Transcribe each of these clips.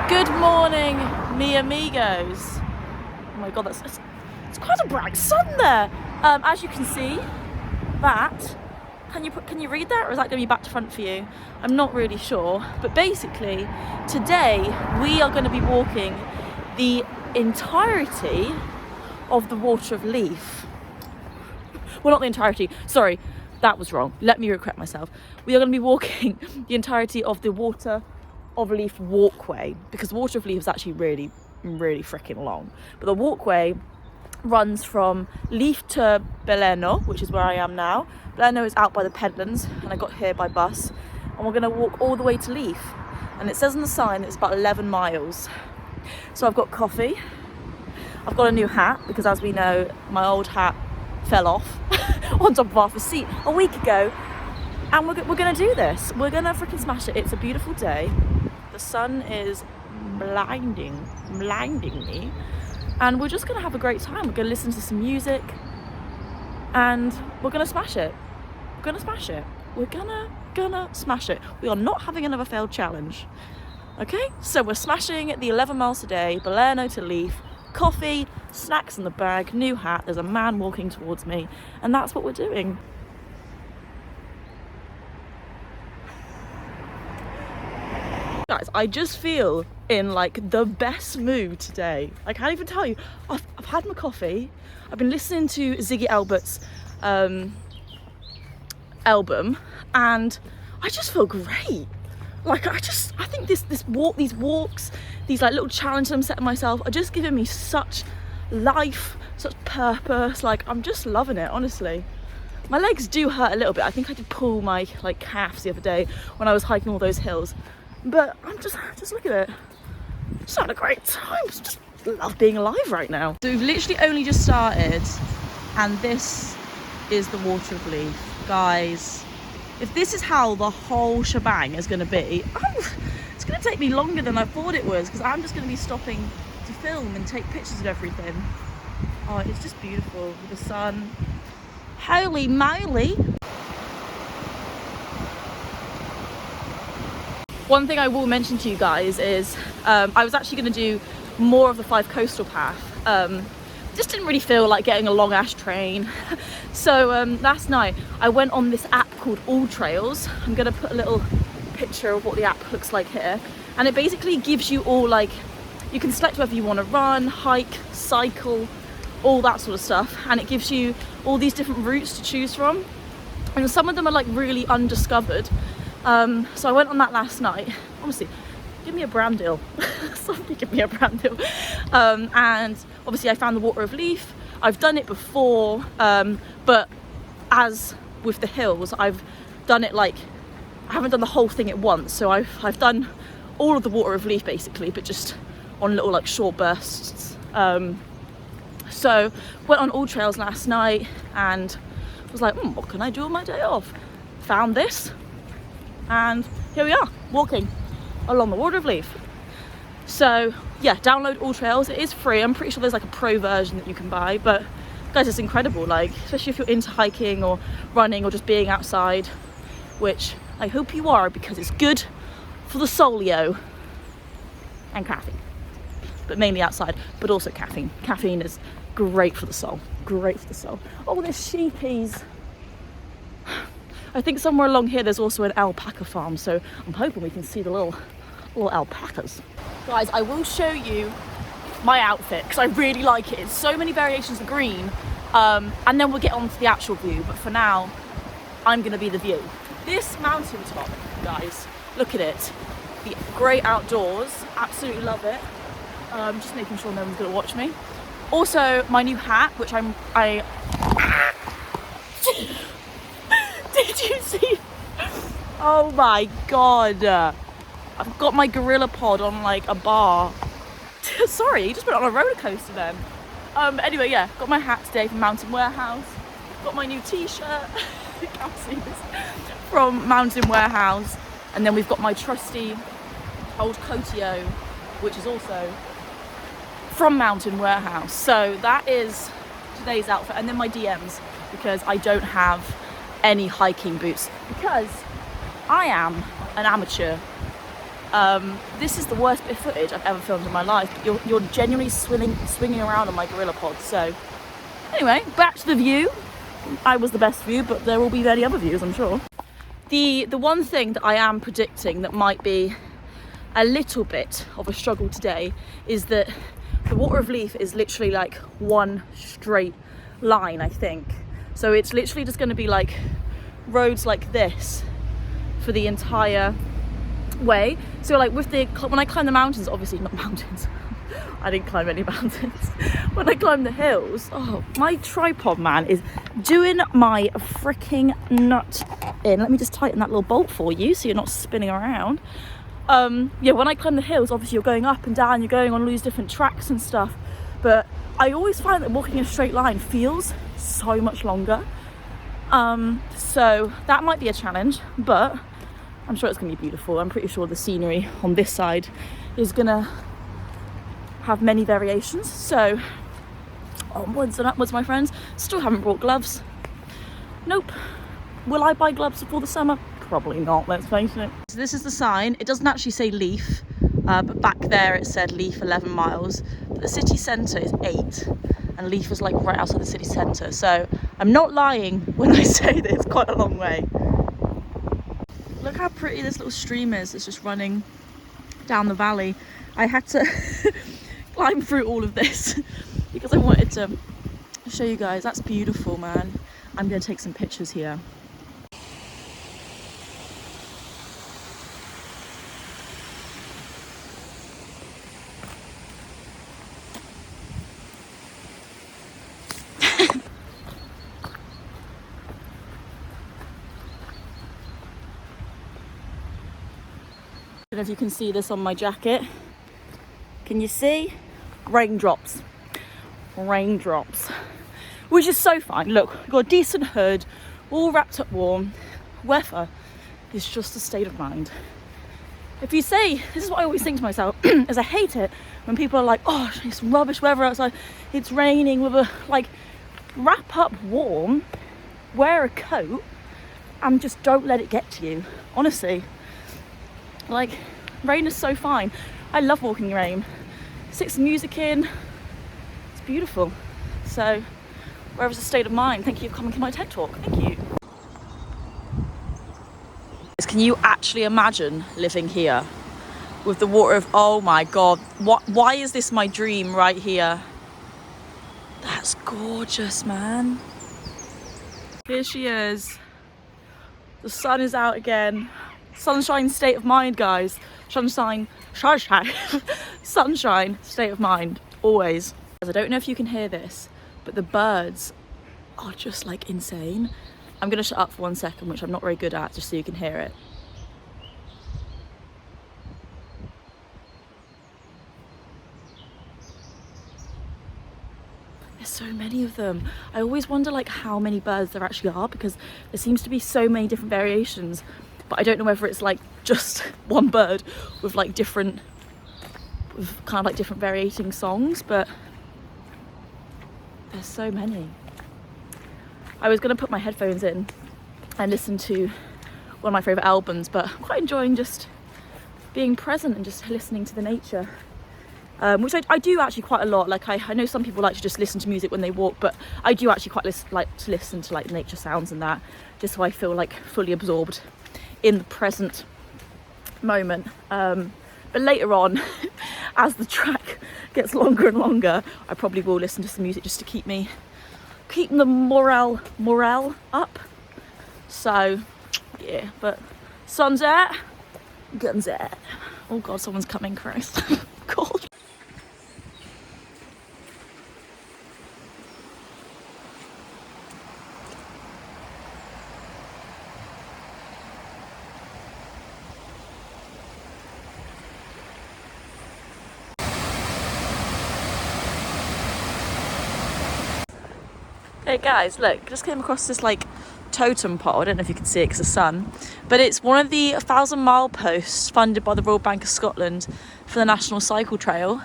Good morning, mi amigos. Oh my god, it's quite a bright sun there. As you can see, can you read that, or is that going to be back to front for you? I'm not really sure, but basically today we are going to be walking the entirety of the Water of Leith. Well, not the entirety, sorry, that was wrong. Let me correct myself. We are going to be walking the entirety of the Water of Leith Walkway, because the Water of Leith is actually really freaking long. But the walkway runs from Leith to Beleno, which is where I am now. Beleno is out by the Pentlands, and I got here by bus. And we're going to walk all the way to Leith. And it says on the sign it's about 11 miles. So I've got coffee. I've got a new hat, because as we know, my old hat fell off on top of our seat a week ago. And we're going to do this. We're going to freaking smash it. It's a beautiful day. The sun is blinding me. And we're just going to have a great time. We're going to listen to some music. And we're going to smash it. We're going to smash it. We're gonna smash it. We are not having another failed challenge. Okay? So we're smashing the 11 miles a day, Beleno to Leith. Coffee, snacks in the bag, new hat. There's a man walking towards me. And that's what we're doing. Guys, I just feel in like the best mood today. I can't even tell you. I've had my coffee. I've been listening to Ziggy Albert's album, and I just feel great. Like I think these walks, these like little challenges I'm setting myself are just giving me such life, such purpose. Like I'm just loving it, honestly. My legs do hurt a little bit. I think I did pull my like calves the other day when I was hiking all those hills. But I'm just look at it. Just having a great time. Just love being alive right now. So we've literally only just started, and this is the Water of Leith. Guys, if this is how the whole shebang is going to be, it's going to take me longer than I thought it was, because I'm just going to be stopping to film and take pictures of everything. Oh, it's just beautiful with the sun. Holy moly. One thing I will mention to you guys is I was actually going to do more of the 5 coastal path. Just didn't really feel like getting a long ash train. So last night I went on this app called All Trails. I'm going to put a little picture of what the app looks like here. And it basically gives you all, like, you can select whether you want to run, hike, cycle, all that sort of stuff. And it gives you all these different routes to choose from. And some of them are like really undiscovered. So I went on that last night. Honestly, give me a brand deal. Somebody give me a brand deal. And obviously I found the Water of Leith. I've done it before, but as with the hills, I've done it like, I haven't done the whole thing at once. So I've done all of the Water of Leith basically, but just on little like short bursts. So went on All Trails last night and was like, what can I do on my day off? Found this. And here we are, walking along the Water of Leith. So yeah, download All Trails. It is free. I'm pretty sure there's like a pro version that you can buy, but guys, it's incredible. Like, especially if you're into hiking or running or just being outside, which I hope you are, because it's good for the soulio and caffeine, but mainly outside, but also caffeine. Caffeine is great for the soul. Great for the soul. Oh, there's sheepies. I think somewhere along here there's also an alpaca farm, so I'm hoping we can see the little alpacas. Guys, I will show you my outfit because I really like it. It's so many variations of green, and then we'll get on to the actual view, but for now I'm gonna be the view. This mountaintop, guys, look at it. The great outdoors, absolutely love it. Just making sure no one's gonna watch me. Also my new hat, which I did you see? Oh my god, I've got my gorilla pod on like a bar. Sorry, you just went on a roller coaster then. Anyway, yeah, got my hat today from Mountain Warehouse. Got my new t-shirt. You can't see this, from Mountain Warehouse. And then we've got my trusty old Cotio, which is also from Mountain Warehouse. So that is today's outfit. And then my DMs, because I don't have any hiking boots, because I am an amateur This is the worst bit of footage I've ever filmed in my life. You're genuinely swinging around on my gorilla pod. So anyway, back to the view. I was the best view, but there will be many other views, I'm sure. The one thing that I am predicting that might be a little bit of a struggle today is that the water of Leith is literally like one straight line, I think. So it's literally just going to be like roads like this for the entire way. So like when I climb the mountains, obviously not mountains, I didn't climb any mountains. When I climb the hills, oh, my tripod, man, is doing my freaking nut in. Let me just tighten that little bolt for you so you're not spinning around. Yeah, when I climb the hills, obviously you're going up and down, you're going on all these different tracks and stuff. But I always find that walking in a straight line feels so much longer. So that might be a challenge, but I'm sure it's going to be beautiful. I'm pretty sure the scenery on this side is going to have many variations. So onwards and upwards, my friends. Still haven't brought gloves. Nope. Will I buy gloves before the summer? Probably not, let's face it. So this is the sign. It doesn't actually say Leith, but back there it said Leith 11 miles. But the city centre is 8, and Leith is like right outside the city centre. So I'm not lying when I say that it's quite a long way. Look how pretty this little stream is. It's just running down the valley. I had to climb through all of this because I wanted to show you guys. That's beautiful, man. I'm going to take some pictures here. I don't know if you can see this on my jacket. Can you see? Raindrops. Raindrops. Which is so fine. Look, we've got a decent hood, all wrapped up warm. Weather is just a state of mind. If you say, this is what I always think to myself, is I hate it when people are like, oh, it's rubbish weather outside, it's raining, with a, like, wrap up warm, wear a coat, and just don't let it get to you. Honestly. Like, rain is so fine. I love walking in rain. Stick some music in. It's beautiful. So, wherever's a state of mind, thank you for coming to my TED Talk. Thank you. Can you actually imagine living here with the water of, oh my God, why is this my dream right here? That's gorgeous, man. Here she is. The sun is out again. Sunshine state of mind, guys. Sunshine, sunshine state of mind, always. I don't know if you can hear this, but the birds are just like insane. I'm gonna shut up for 1 second, which I'm not very good at, just so you can hear it. There's so many of them. I always wonder like how many birds there actually are, because there seems to be so many different variations. But I don't know whether it's like just one bird with like different, with kind of like different varying songs, but there's so many. I was gonna put my headphones in and listen to one of my favourite albums, but I'm quite enjoying just being present and just listening to the nature, which I do actually quite a lot. Like I know some people like to just listen to music when they walk, but I do actually quite like to listen to like nature sounds and that, just so I feel like fully absorbed in the present moment. But later on, as the track gets longer and longer, I probably will listen to some music just to keep the morale up. So yeah, but sun's out, guns out. Oh God, someone's coming, Christ. God. Hey guys, look, just came across this like totem pole. I don't know if you can see it because of the sun, but it's one of the 1,000-mile posts funded by the Royal Bank of Scotland for the National Cycle Trail.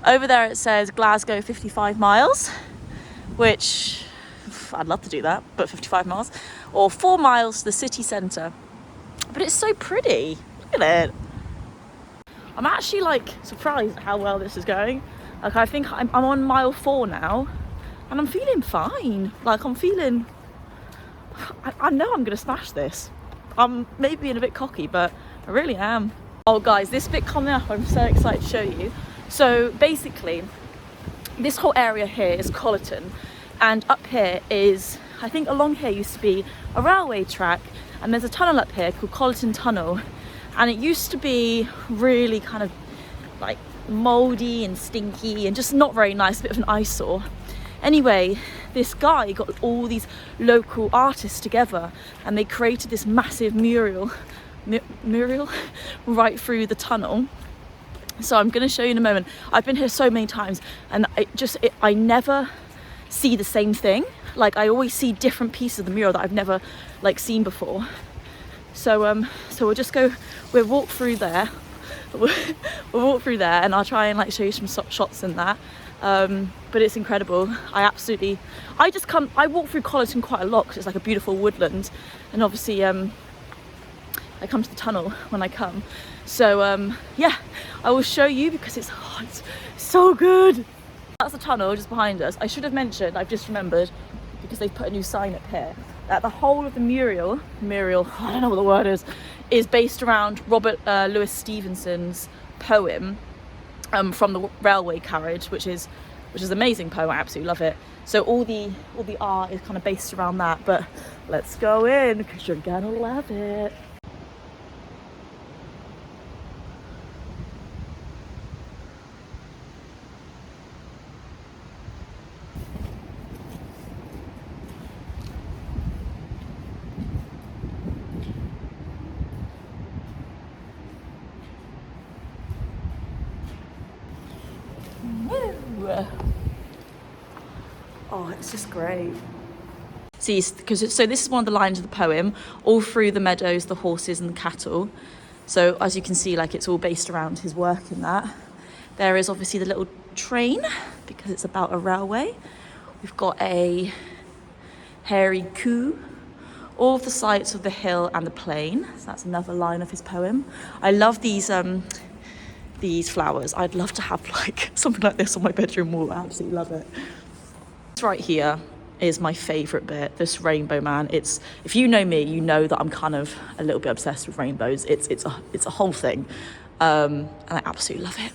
Over there it says Glasgow 55 miles, which I'd love to do that, but 55 miles, or 4 miles to the city centre. But it's so pretty. Look at it. I'm actually like surprised at how well this is going. Like I think I'm on mile 4 now and I'm feeling fine. Like I'm feeling, I know I'm gonna smash this. I'm maybe being a bit cocky, but I really am. Oh guys, this bit coming up, I'm so excited to show you. So basically, this whole area here is Colinton, and up here is, I think along here used to be a railway track, and there's a tunnel up here called Colinton Tunnel, and it used to be really kind of like mouldy and stinky and just not very nice, a bit of an eyesore. Anyway, this guy got all these local artists together and they created this massive mural right through the tunnel. So I'm going to show you in a moment. I've been here so many times and I never see the same thing. Like I always see different pieces of the mural that I've never like seen before. So we'll walk through there. We'll walk through there and I'll try and like show you some shots in that. But it's incredible. I walk through Colinton quite a lot because it's like a beautiful woodland, and obviously I come to the tunnel when I come. So yeah, I will show you because it's so good. That's the tunnel just behind us. I should have mentioned, I've just remembered, because they've put a new sign up here, that the whole of the mural, I don't know what the word is based around Robert Louis Stevenson's poem from the railway carriage, which is an amazing poem. I absolutely love it. So all the art is kind of based around that. But let's go in because you're gonna love it. Oh, it's just great. See, so this is one of the lines of the poem, all through the meadows, the horses and the cattle. So as you can see, like it's all based around his work in that. There is obviously the little train because it's about a railway. We've got a hairy coo, all of the sights of the hill and the plain. So that's another line of his poem. I love these flowers. I'd love to have like something like this on my bedroom wall. I absolutely love it. This right here is my favourite bit, this rainbow man. It's, if you know me, you know that I'm kind of a little bit obsessed with rainbows. It's a whole thing, and I absolutely love it.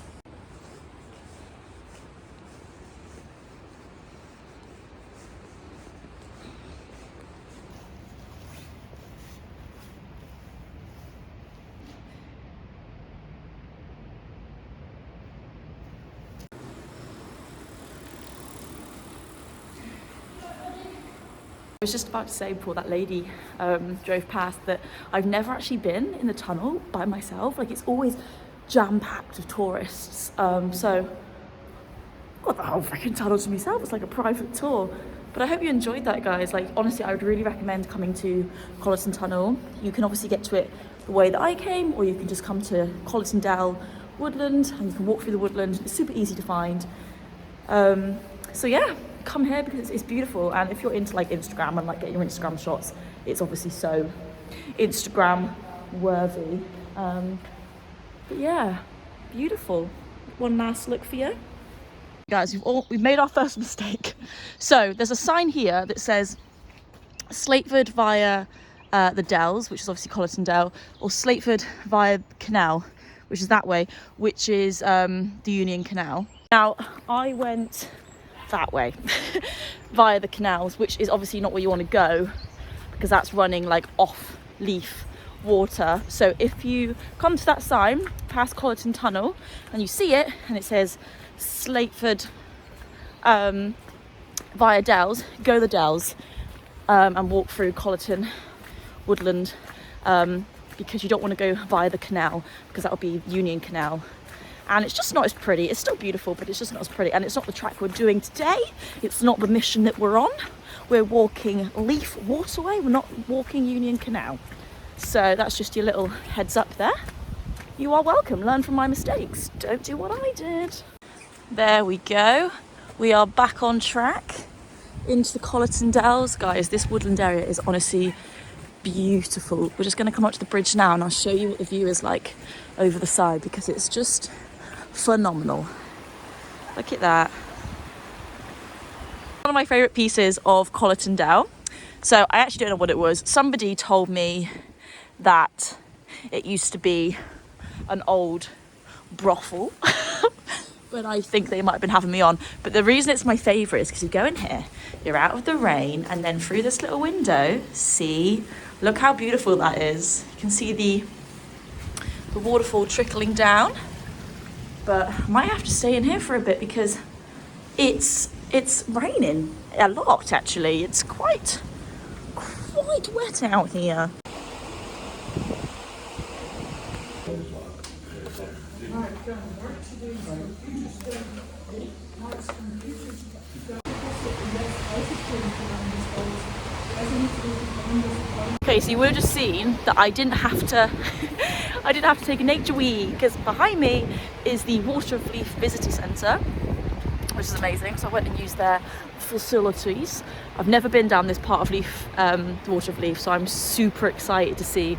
I was just about to say before that lady drove past that I've never actually been in the tunnel by myself. Like it's always jam-packed with tourists. So I've got the whole freaking tunnel to myself. It's like a private tour. But I hope you enjoyed that, guys. Like honestly, I would really recommend coming to Colinton Tunnel. You can obviously get to it the way that I came, or you can just come to Colinton Dell woodland and you can walk through the woodland. It's super easy to find. So yeah, come here because it's beautiful, and if you're into like Instagram and like getting your Instagram shots, it's obviously so Instagram worthy. But yeah, beautiful. One last look for you guys. We've made our first mistake. So there's a sign here that says Slateford via the Dells, which is obviously Colinton Dell, or Slateford via Canal, which is that way, which is the Union Canal. Now I went that way via the canals, which is obviously not where you want to go because that's running like off Leith water. So if you come to that sign past Colinton Tunnel and you see it and it says Slateford via Dells, go the Dells and walk through Colinton woodland, because you don't want to go via the canal because that would be Union Canal. And it's just not as pretty. It's still beautiful, but it's just not as pretty. And it's not the track we're doing today. It's not the mission that we're on. We're walking Leith Walkway. We're not walking Union Canal. So that's just your little heads up there. You are welcome. Learn from my mistakes. Don't do what I did. There we go. We are back on track into the Colinton Dells. Guys, this woodland area is honestly beautiful. We're just going to come up to the bridge now and I'll show you what the view is like over the side, because it's just phenomenal. Look at that. One of my favourite pieces of Colinton Tunnel. So I actually don't know what it was. Somebody told me that it used to be an old brothel. But I think they might have been having me on. But the reason it's my favourite is because you go in here, you're out of the rain, and then through this little window, see, look how beautiful that is. You can see the waterfall trickling down. But I might have to stay in here for a bit because it's raining a lot, actually. It's quite wet out here. Okay, so you would have just seen that I didn't have to take a nature wee, because behind me is the Water of Leith Visitor Centre, which is amazing. So I went and used their facilities. I've never been down this part of Leith, the Water of Leith, so I'm super excited to see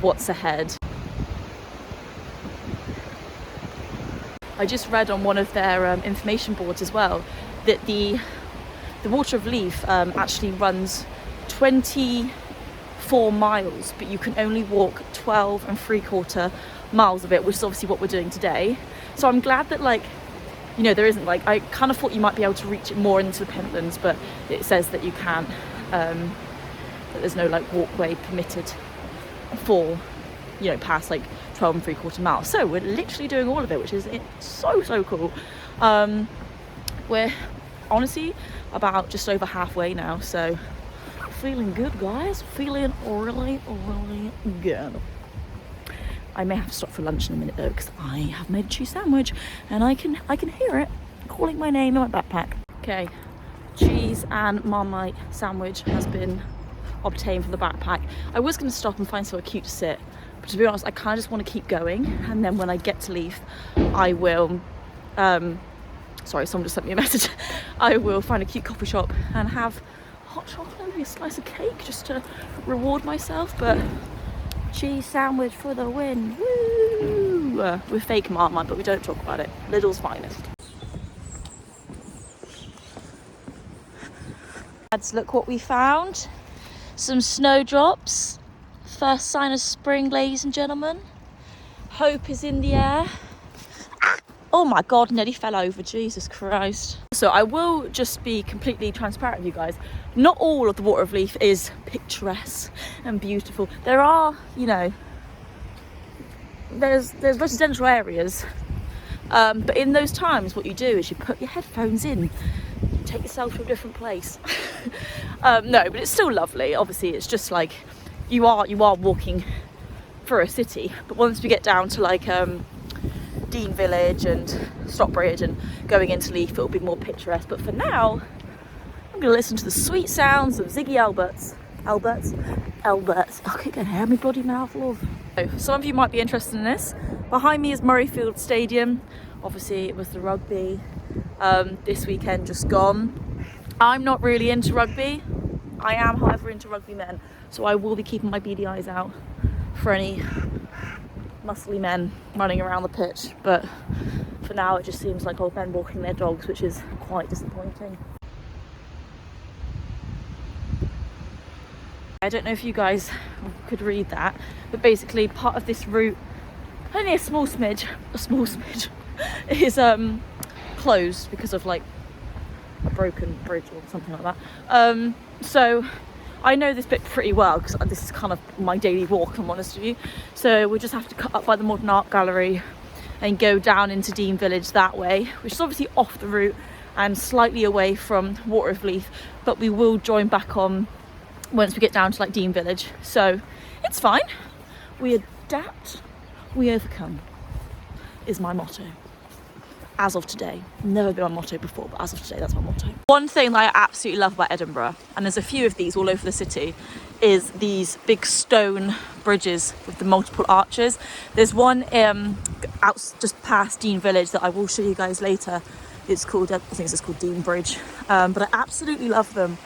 what's ahead. I just read on one of their information boards as well that the Water of Leith actually runs 24 miles, but you can only walk 12 3/4 miles of it, which is obviously what we're doing today. So I'm glad that, like, you know, there isn't, like, I kind of thought you might be able to reach it more into the Pentlands, but it says that you can't, that there's no, like, walkway permitted for, you know, past, like, 12 3/4 miles. So we're literally doing all of it, which is so cool. We're honestly about just over halfway now, so feeling good, guys. Feeling really good. I may have to stop for lunch in a minute though, because I have made a cheese sandwich and I can hear it calling my name in my backpack. Okay, cheese and Marmite sandwich has been obtained from the backpack. I was going to stop and find somewhere cute to sit, but to be honest, I kind of just want to keep going, and then when I get to Leith, I will sorry, someone just sent me a message. I will find a cute coffee shop and have hot chocolate, maybe a slice of cake, just to reward myself. But cheese sandwich for the win. Woo! With fake Marmite, but we don't talk about it. Lidl's finest. Lads, look what we found. Some snowdrops. First sign of spring, ladies and gentlemen. Hope is in the air. Oh my god, nearly fell over, Jesus Christ. So I will just be completely transparent with you guys. Not all of the Water of Leith is picturesque and beautiful. There are, you know, there's residential areas, but in those times what you do is you put your headphones in, take yourself to a different place. No, but it's still lovely. Obviously it's just like you are walking through a city, but once we get down to like Dean Village and Stockbridge and going into Leith, it'll be more picturesque. But for now, I'm going to listen to the sweet sounds of Ziggy Alberts. I keep getting hair in my bloody mouth, love. So, some of you might be interested in this. Behind me is Murrayfield Stadium. Obviously, it was the rugby this weekend just gone. I'm not really into rugby. I am, however, into rugby men. So I will be keeping my beady eyes out for any muscly men running around the pitch, but for now it just seems like old men walking their dogs, which is quite disappointing. I don't know if you guys could read that, but basically part of this route, only a small smidge is closed because of like a broken bridge or something like that. So I know this bit pretty well because this is kind of my daily walk, if I'm honest with you. So we'll just have to cut up by the Modern Art Gallery and go down into Dean Village that way, which is obviously off the route and slightly away from Water of Leith, but we will join back on once we get down to like Dean Village. So it's fine. We adapt, we overcome, is my motto. As of today. Never been my motto before, but as of today, that's my motto. One thing that I absolutely love about Edinburgh, and there's a few of these all over the city, is these big stone bridges with the multiple arches. There's one out just past Dean Village that I will show you guys later. It's called, I think it's called Dean Bridge, but I absolutely love them.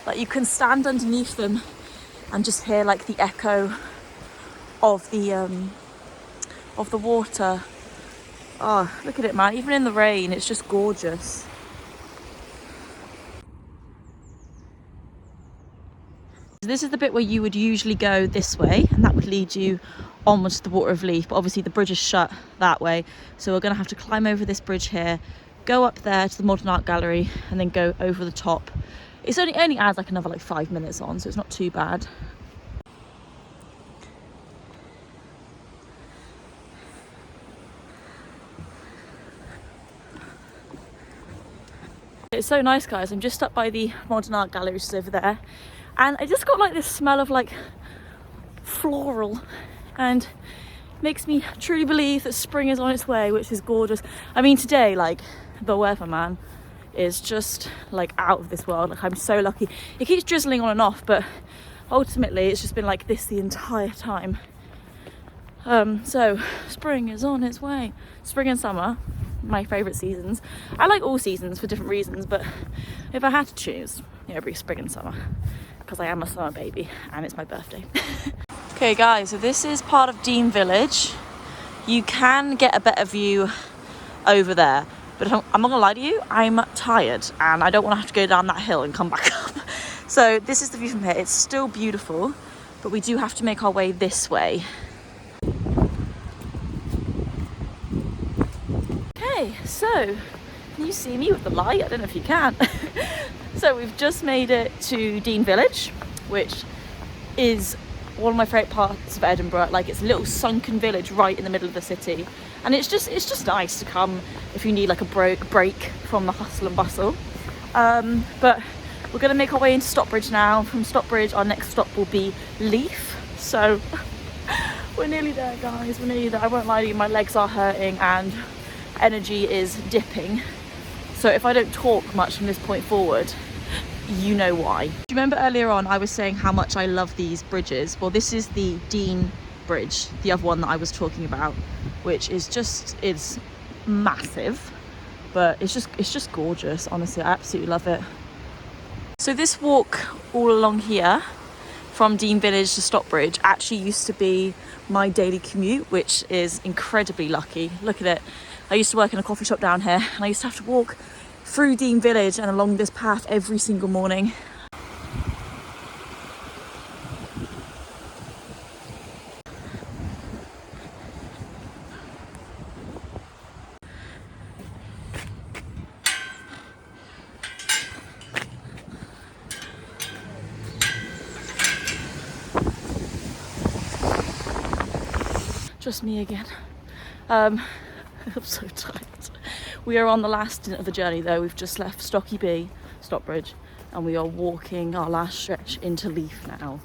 Like, you can stand underneath them and just hear like the echo of the water. Oh, look at it, man. Even in the rain, it's just gorgeous. This is the bit where you would usually go this way, and that would lead you onwards to the Water of Leith, but obviously the bridge is shut that way, so we're going to have to climb over this bridge here, go up there to the Modern Art Gallery, and then go over the top. It's only adds like another like 5 minutes on, so it's not too bad. It's so nice, guys. I'm just up by the Modern Art Gallery, which is over there, and I just got like this smell of like floral, and makes me truly believe that spring is on its way, which is gorgeous. I mean, today, like, the weather, man, is just like out of this world. Like, I'm so lucky. It keeps drizzling on and off, but ultimately it's just been like this the entire time. So spring is on its way. Spring and summer, my favorite seasons. I like all seasons for different reasons, but if I had to choose, it'd be spring and summer, because I am a summer baby and it's my birthday. Okay guys, so this is part of Dean Village. You can get a better view over there, but I'm not gonna lie to you, I'm tired and I don't want to have to go down that hill and come back up. So this is the view from here. It's still beautiful, but we do have to make our way this way. Okay, so can you see me with the light? I don't know if you can. So we've just made it to Dean Village, which is one of my favourite parts of Edinburgh. Like, it's a little sunken village right in the middle of the city, and it's just nice to come if you need like a break from the hustle and bustle. But we're going to make our way into Stockbridge now. From Stockbridge, our next stop will be Leith. So we're nearly there, guys. We're nearly there. I won't lie to you, my legs are hurting and energy is dipping. So if I don't talk much from this point forward, you know why. Do you remember earlier on I was saying how much I love these bridges? Well, this is the Dean Bridge, the other one that I was talking about, which is just, it's massive, but it's just gorgeous. Honestly, I absolutely love it. So this walk all along here from Dean Village to Stockbridge actually used to be my daily commute, which is incredibly lucky. Look at it. I used to work in a coffee shop down here, and I used to have to walk through Dean Village and along this path every single morning. Just me again. I'm so tired. We are on the last stint of the journey though. We've just left Stockbridge, and we are walking our last stretch into Leith now.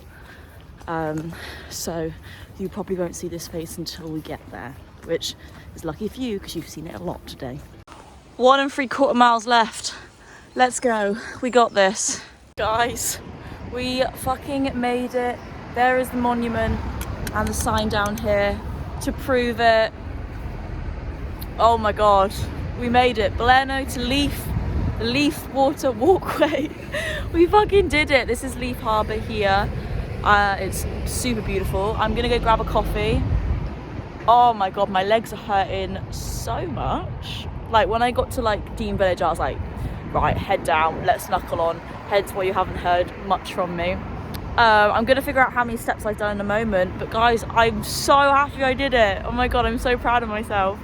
So you probably won't see this face until we get there, which is lucky for you because you've seen it a lot today. 1 3/4 miles left. Let's go. We got this. Guys, we fucking made it. There is the monument and the sign down here to prove it. Oh my god, we made it. Blenheim to Leith, the Leith Water Walkway. We fucking did it. This is Leith Harbour here. It's super beautiful. I'm gonna go grab a coffee. Oh my god, my legs are hurting so much. Like, when I got to like Dean Village, I was like, right, head down, let's knuckle on. Head's where you haven't heard much from me. I'm gonna figure out how many steps I've done in a moment, but guys, I'm so happy I did it. Oh my god, I'm so proud of myself.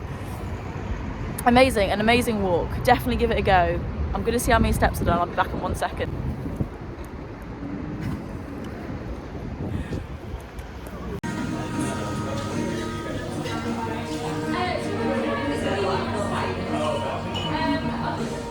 Amazing, an amazing walk. Definitely give it a go. I'm gonna see how many steps I've done. I'll be back in 1 second.